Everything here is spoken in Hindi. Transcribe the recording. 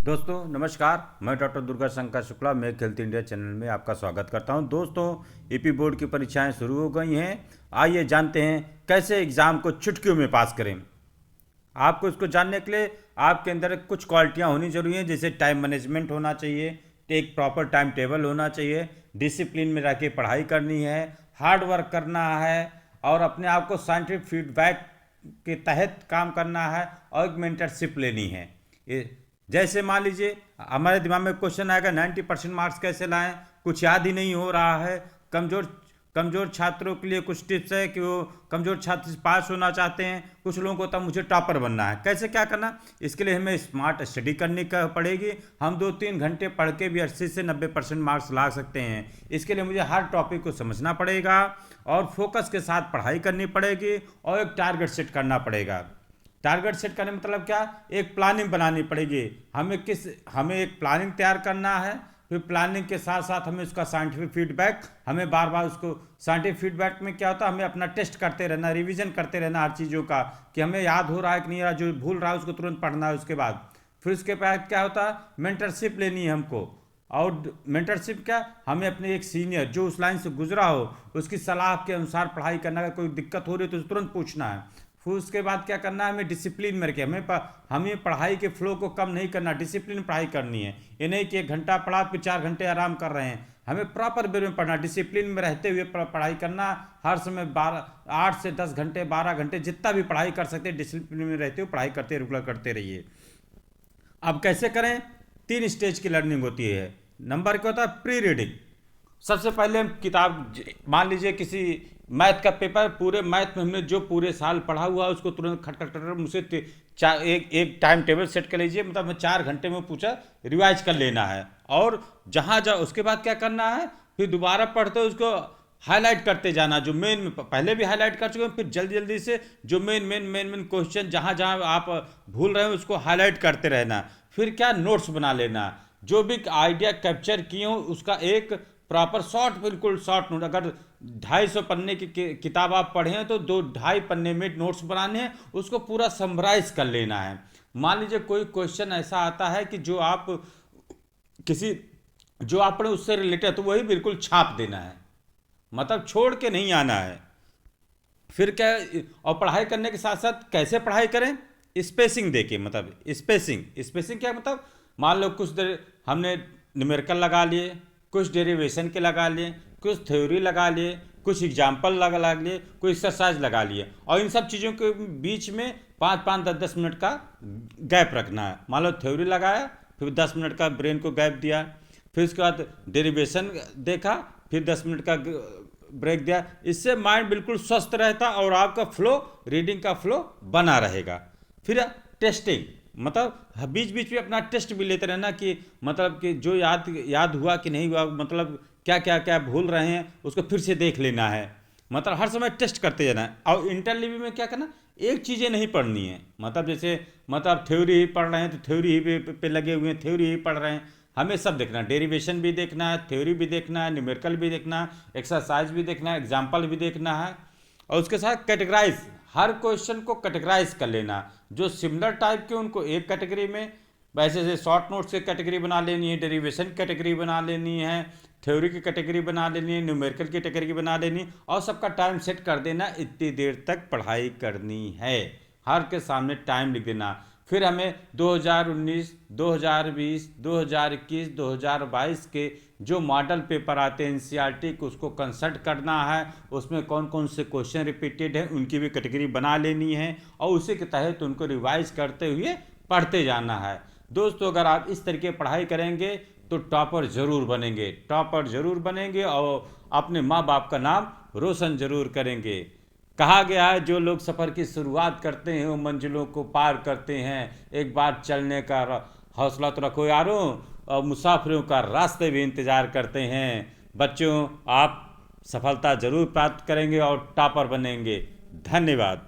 दोस्तों नमस्कार। मैं doctor Durga Shankar Shukla make health India channel में आपका स्वागत करता हूं। दोस्तों ईपी बोर्ड की परीक्षाएं शुरू हो गई हैं। आइए जानते हैं कैसे एग्ज़ाम को चुटकियों में पास करें। आपको इसको जानने के लिए आपके अंदर कुछ क्वालिटियां होनी जरूरी हैं, जैसे टाइम मैनेजमेंट होना चाहिए, एक प्रॉपर टाइम टेबल होना चाहिए, डिसिप्लिन में रह के पढ़ाई करनी है, हार्ड वर्क करना है और अपने आप को साइंटिफिक फीडबैक के तहत काम करना है और एक मेंटरशिप लेनी है। जैसे मान लीजिए हमारे दिमाग में क्वेश्चन आएगा 90% मार्क्स कैसे लाएं, कुछ याद ही नहीं हो रहा है। कमज़ोर कमज़ोर छात्रों के लिए कुछ टिप्स है कि वो कमज़ोर छात्र पास होना चाहते हैं। कुछ लोगों को तब मुझे टॉपर बनना है, कैसे क्या करना। इसके लिए हमें स्मार्ट स्टडी करनी पड़ेगी। हम 2-3 घंटे पढ़ के भी 80 से 90% मार्क्स ला सकते हैं। इसके लिए मुझे हर टॉपिक को समझना पड़ेगा और फोकस के साथ पढ़ाई करनी पड़ेगी और एक टारगेट सेट करना पड़ेगा। टारगेट सेट करने मतलब क्या, एक प्लानिंग बनानी पड़ेगी। हमें एक प्लानिंग तैयार करना है। फिर प्लानिंग के साथ साथ हमें उसका साइंटिफिक फीडबैक, हमें बार बार उसको साइंटिफिक फीडबैक में क्या होता है, हमें अपना टेस्ट करते रहना, रिवीजन करते रहना हर चीज़ों का कि हमें याद हो रहा है कि नहीं, रहा जो भूल रहा है उसको तुरंत पढ़ना है। उसके बाद फिर उसके बाद क्या होता है, मेंटरशिप लेनी है हमको। और मेंटरशिप क्या, हमें अपने एक सीनियर जो उस लाइन से गुजरा हो उसकी सलाह के अनुसार पढ़ाई करना है। कोई दिक्कत हो रही है तो तुरंत पूछना है। फिर उसके बाद क्या करना है, हमें डिसिप्लिन में रखे। हमें पढ़ाई के फ्लो को कम नहीं करना, डिसिप्लिन पढ़ाई करनी है। ये नहीं कि 1 घंटा पढ़ा फिर 4 घंटे आराम कर रहे हैं। हमें प्रॉपर वे में पढ़ना, डिसिप्लिन में रहते हुए पढ़ाई करना। हर समय 8 से 10 घंटे 12 घंटे जितना भी पढ़ाई कर सकते हैं, डिसिप्लिन में रहते हुए पढ़ाई करते रेगुलर करते रहिए। अब कैसे करें, 3 स्टेज की लर्निंग होती है। नंबर क्या होता है, प्री रीडिंग। सबसे पहले हम किताब, मान लीजिए किसी मैथ का पेपर, पूरे मैथ में हमने जो पूरे साल पढ़ा हुआ है उसको तुरंत खट खट खट मुझसे एक टाइम टेबल सेट कर लीजिए। मतलब मैं 4 घंटे में पूछा रिवाइज कर लेना है। और जहाँ उसके बाद क्या करना है, फिर दोबारा पढ़ते उसको हाईलाइट करते जाना। जो मेन पहले भी हाईलाइट कर चुके हैं, फिर जल्दी जल्दी से जो मेन क्वेश्चन जहाँ जहाँ आप भूल रहे हैं उसको हाईलाइट करते रहना। फिर क्या, नोट्स बना लेना। जो भी आइडिया कैप्चर किए हो उसका एक प्रॉपर शॉर्ट, बिल्कुल शॉर्ट नोट। अगर 250 पन्ने की किताब आप पढ़े हैं तो 2-2.5 पन्ने में नोट्स बनाने हैं, उसको पूरा समराइज कर लेना है। मान लीजिए कोई क्वेश्चन ऐसा आता है कि जो आपने उससे रिलेटेड, तो वही बिल्कुल छाप देना है, मतलब छोड़ के नहीं आना है। फिर क्या, और पढ़ाई करने के साथ साथ कैसे पढ़ाई करें, स्पेसिंग देके। मतलब स्पेसिंग क्या मतलब, मान लो कुछ देर हमने न्यूमेरिकल लगा लिए, कुछ डेरिवेशन के लगा लिए, कुछ थ्योरी लगा लिए, कुछ एग्जाम्पल लगा लिए, कुछ एक्सरसाइज लगा लिए, और इन सब चीज़ों के बीच में 5-5, 10-10 मिनट का गैप रखना है। मान लो थ्योरी लगाया, फिर 10 मिनट का ब्रेन को गैप दिया, फिर उसके बाद डेरिवेशन देखा, फिर 10 मिनट का ब्रेक दिया। इससे माइंड बिल्कुल स्वस्थ रहता और आपका फ्लो, रीडिंग का फ्लो बना रहेगा। फिर टेस्टिंग, मतलब बीच बीच में अपना टेस्ट भी लेते रहना कि मतलब कि जो याद हुआ कि नहीं हुआ, मतलब क्या भूल रहे हैं उसको फिर से देख लेना है। मतलब हर समय टेस्ट करते जाना है। और इंटरलिव में क्या करना, एक चीज़ें नहीं पढ़नी है। मतलब जैसे थ्योरी ही पढ़ रहे हैं तो थ्योरी ही पे लगे हुए हैं, थ्योरी ही पढ़ रहे हैं। हमें सब देखना है, डेरिवेशन भी देखना है, थ्योरी भी देखना है, न्यूमेरिकल भी देखना है, एक्सरसाइज भी देखना है, एग्जाम्पल भी देखना है। और उसके साथ कैटेगराइज, हर क्वेश्चन को कैटेगराइज कर लेना। जो सिमिलर टाइप के उनको एक कैटेगरी में, वैसे से शॉर्ट नोट्स की कैटेगरी बना लेनी है, डेरिवेशन कैटेगरी बना लेनी है, थ्योरी की कैटेगरी बना लेनी है, न्यूमेरिकल की कैटेगरी बना लेनी है, और सबका टाइम सेट कर देना। इतनी देर तक पढ़ाई करनी है, हर के सामने टाइम लिख देना। फिर हमें 2019, 2020, 2021, 2022 के जो मॉडल पेपर आते हैं एनसीईआरटी को, उसको कंसल्ट करना है। उसमें कौन कौन से क्वेश्चन रिपीटेड हैं उनकी भी कैटेगरी बना लेनी है, और उसी के तहत उनको रिवाइज करते हुए पढ़ते जाना है। दोस्तों अगर आप इस तरीके पढ़ाई करेंगे तो टॉपर ज़रूर बनेंगे और अपने माँ बाप का नाम रोशन ज़रूर करेंगे। कहा गया है, जो लोग सफ़र की शुरुआत करते हैं वो मंजिलों को पार करते हैं। एक बार चलने का हौसला तो रखो यारों, और मुसाफिरों का रास्ते भी इंतज़ार करते हैं। बच्चों, आप सफलता ज़रूर प्राप्त करेंगे और टॉपर बनेंगे। धन्यवाद।